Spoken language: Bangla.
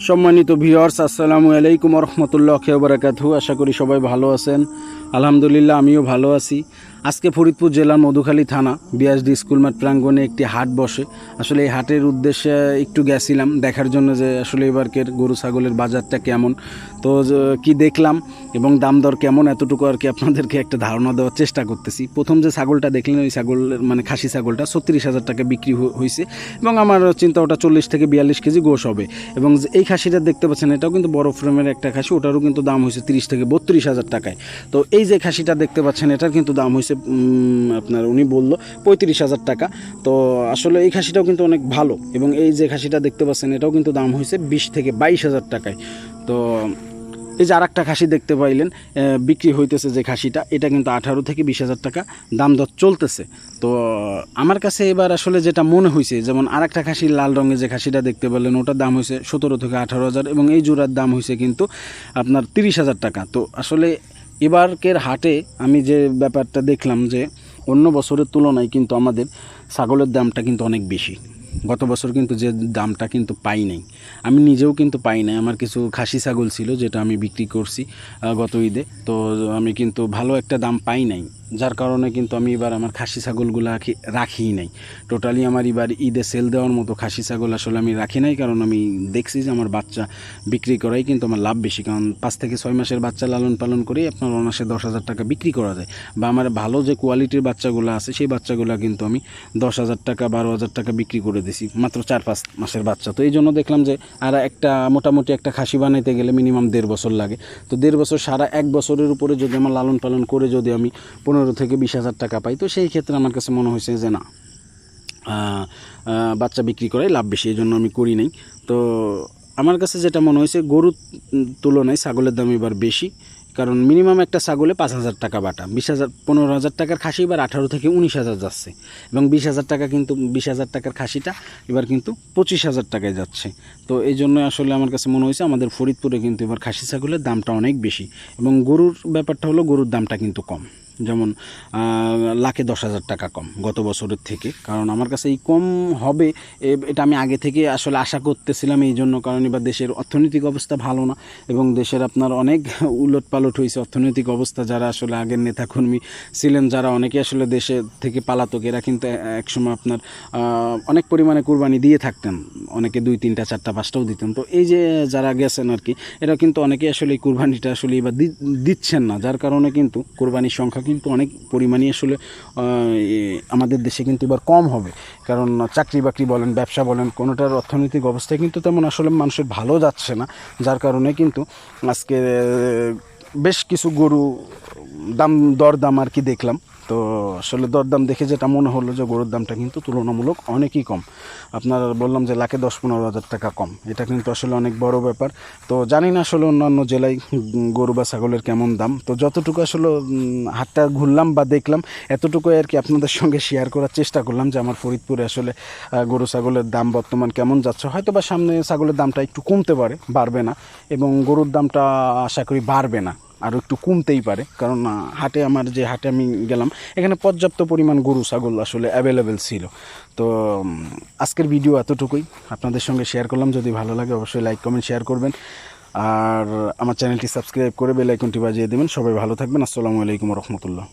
সম্মানিত ভিউয়ার্স, আসসালামু আলাইকুম রহমতুল্লাহি ওয়া বারাকাতুহু। আশা করি সবাই ভালো আছেন। আলহামদুলিল্লাহ আমিও ভালো আছি। আজকে ফরিদপুর জেলার মধুখালী থানা বিএসডি স্কুল মাঠ প্রাঙ্গণে একটি হাট বসে। আসলে এই হাটের উদ্দেশ্যে একটু গেছিলাম দেখার জন্য যে আসলে এবারকের গরু ছাগলের বাজারটা কেমন, তো কি দেখলাম এবং দাম দর কেমন, এতটুকু আর কি আপনাদেরকে একটা ধারণা দেওয়ার চেষ্টা করতেছি। প্রথম যে ছাগলটা দেখলেন ওই ছাগলের মানে খাসি ছাগলটা 36,000 টাকা বিক্রি হয়েছে এবং আমার চিন্তা ওটা 40 থেকে 42 কেজি গোশ হবে। এবং এই খাসিটা দেখতে পাচ্ছেন এটাও কিন্তু বড় ফ্রেমের একটা খাসি, ওটারও কিন্তু দাম হয়েছে 30 থেকে 32,000 টাকায়। তো এই যে খাসিটা দেখতে পাচ্ছেন এটার কিন্তু দাম হয়েছে আপনার উনি বললো 35,000 টাকা। তো আসলে এই খাসিটাও কিন্তু অনেক ভালো। এবং এই যে খাসিটা দেখতে পাচ্ছেন এটাও কিন্তু দাম হয়েছে 20 থেকে 22,000 টাকায়। তো এই যে আর একটা খাসি দেখতে পাইলেন বিক্রি হইতেছে যে খাসিটা, এটা কিন্তু 18 থেকে 20,000 টাকা দাম দর চলতেছে। তো আমার কাছে এবার আসলে যেটা মনে হয়েছে, যেমন আর একটা খাসি লাল রঙের যে খাসিটা দেখতে পেলেন ওটার দাম হয়েছে 17 থেকে 18,000 এবং এই জোড়ার দাম হয়েছে কিন্তু আপনার 30,000 টাকা। তো আসলে এবারকের হাটে আমি যে ব্যাপারটা দেখলাম যে অন্য বছরের তুলনায় কিন্তু আমাদের ছাগলের দামটা কিন্তু অনেক বেশি। গত বছর কিন্তু যে দামটা কিন্তু পাই নাই, আমি নিজেও কিন্তু পাই নাই। আমার কিছু খাসি ছাগল ছিল যেটা আমি বিক্রি করছি গত ঈদে, তো আমি কিন্তু ভালো একটা দাম পাই নাই, যার কারণে কিন্তু আমি এবার আমার খাসি ছাগলগুলো রাখিই নাই। টোটালি আমার এবার ঈদে সেল দেওয়ার মতো খাসি ছাগল আসলে আমি রাখি নাই, কারণ আমি দেখছি যে আমার বাচ্চা বিক্রি করাই কিন্তু আমার লাভ বেশি। কারণ 5 থেকে 6 মাসের বাচ্চা লালন পালন করেই আপনার অনাসে 10,000 টাকা বিক্রি করা যায়। বা আমার ভালো যে কোয়ালিটির বাচ্চাগুলো আছে সেই বাচ্চাগুলো কিন্তু আমি 10,000 টাকা 12,000 টাকা বিক্রি করে দিছি মাত্র 4-5 মাসের বাচ্চা। তো এই জন্য দেখলাম যে আর একটা মোটামুটি একটা খাসি বানাইতে গেলে মিনিমাম 1.5 বছর লাগে। তো 1.5 বছর সারা 1 বছরের উপরে যদি আমার লালন পালন করে যদি আমি 15 থেকে 20,000 টাকা পাই, তো সেই ক্ষেত্রে আমার কাছে মনে হয়েছে যে না, বাচ্চা বিক্রি করাই লাভ বেশি, এই জন্য আমি করি নাই। তো আমার কাছে যেটা মনে হয়েছে গরুর তুলনায় ছাগলের দাম এবার বেশি, কারণ মিনিমাম একটা ছাগলে 5,000 টাকা বাটা, 15,000 টাকার খাসি এবার 18 থেকে 19,000 যাচ্ছে এবং 20,000 টাকা কিন্তু 20,000 টাকার খাসিটা এবার কিন্তু 25,000 টাকায় যাচ্ছে। তো এই জন্য আসলে আমার কাছে মনে হয়েছে আমাদের ফরিদপুরে কিন্তু এবার খাসি ছাগলের দামটা অনেক বেশি এবং গরুর ব্যাপারটা হলো গরুর দামটা কিন্তু কম, যেমন লাখে 10,000 টাকা কম গত বছরের থেকে। কারণ আমার কাছে এই কম হবে এটা আমি আগে থেকে আসলে আশা করতেছিলাম, এই জন্য কারণ এবার দেশের অর্থনৈতিক অবস্থা ভালো না এবং দেশের আপনার অনেক উলট পালট হয়েছে অর্থনৈতিক অবস্থা। যারা আসলে আগের নেতাকর্মী ছিলেন, যারা অনেকে আসলে দেশে থেকে পালাতক, এরা কিন্তু একসময় আপনার অনেক পরিমাণে কুরবানি দিয়ে থাকতেন, অনেকে 2, 3, 4, 5টাও দিতেন। তো এই যে যারা গেছেন আর কি, এরা কিন্তু অনেকে আসলে এই কুরবানিটা আসলে এবার দিচ্ছেন না, যার কারণে কিন্তু কুরবানির সংখ্যা কিন্তু অনেক পরিমাণই আসলে আমাদের দেশে কিন্তু এবার কম হবে। কারণ চাকরি বাকরি বলেন, ব্যবসা বলেন, কোনোটার অর্থনৈতিক অবস্থায় কিন্তু তেমন আসলে মানুষের ভালো যাচ্ছে না, যার কারণে কিন্তু আজকে বেশ কিছু গরু দরদাম আর কি দেখলাম। তো আসলে দরদাম দেখে যেটা মনে হলো যে গরুর দামটা কিন্তু তুলনামূলক অনেকই কম। আপনার বললাম যে লাখে 10-15 হাজার টাকা কম, এটা কিন্তু আসলে অনেক বড় ব্যাপার। তো জানি না আসলে অন্যান্য জেলায় গরু বা ছাগলের কেমন দাম। তো যতটুকু আসলে হাটটা ঘুরলাম বা দেখলাম এতটুকুই আর কি আপনাদের সঙ্গে শেয়ার করার চেষ্টা করলাম যে আমার ফরিদপুরে আসলে গরু ছাগলের দাম বর্তমান কেমন যাচ্ছে। হয়তো বা সামনে ছাগলের দামটা একটু কমতে পারে, বাড়বে না, এবং গরুর দামটা আশা করি বাড়বে না, আরও একটু কমতেই পারে। কারণ হাটে আমার যে হাটে আমি গেলাম এখানে পর্যাপ্ত পরিমাণ গরু ছাগল আসলে অ্যাভেলেবেল ছিল। তো আজকের ভিডিও এতটুকুই আপনাদের সঙ্গে শেয়ার করলাম। যদি ভালো লাগে অবশ্যই লাইক কমেন্ট শেয়ার করবেন আর আমার চ্যানেলটি সাবস্ক্রাইব করে বেল আইকনটি বাজিয়ে দেবেন। সবাই ভালো থাকবেন। আসসালামু আলাইকুম রহমতুল্লাহ।